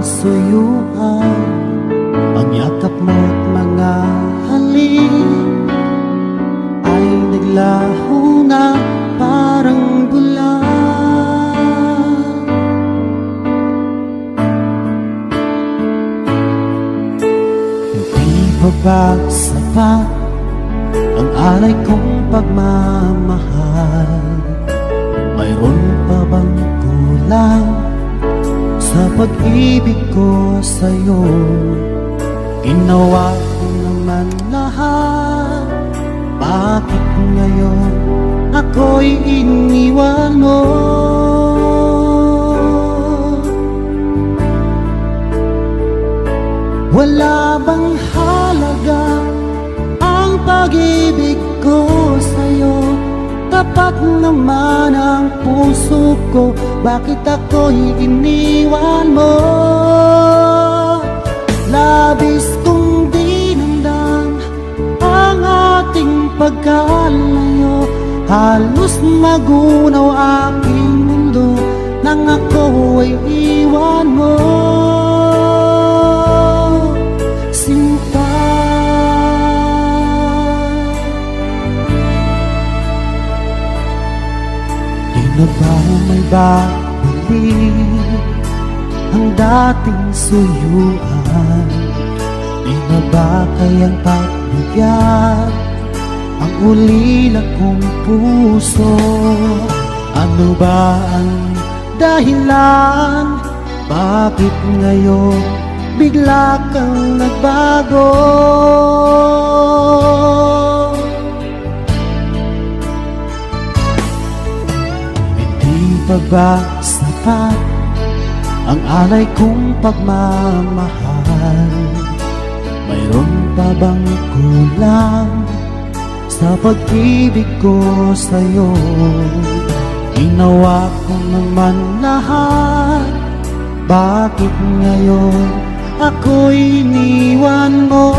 suyuan, ang yakap mo't mga halik ay naglaho na parang bulan. Hindi pa ba sapat ang alay kong pagmamahal? Mayroon pa bang kulang sa pag-ibig ko sa'yo? Ginawa ko naman lahat, bakit ngayon ako'y iniwan mo? Wala bang halaga ang pag-ibig ko sa'yo? Tapat naman ang puso ko, bakit ako'y iniwan mo? Labis kong dinamdam ang ating pagkalayo, halos magunaw aking mundo nang ako ay iwan mo. Sinta, di na ba may babalik ang dating suyuan? Di na ba kayang pagbigyan ang ulila kong puso? Ano ba ang dahilan? Bakit ngayon bigla kang nagbago? Hindi pa ba sapat ang alay kong pagmamahal? Mayroon pa bang kulang sa pag-ibig ko sa'yo? Ginawa ko naman lahat, bakit ngayon ako'y iniwan mo?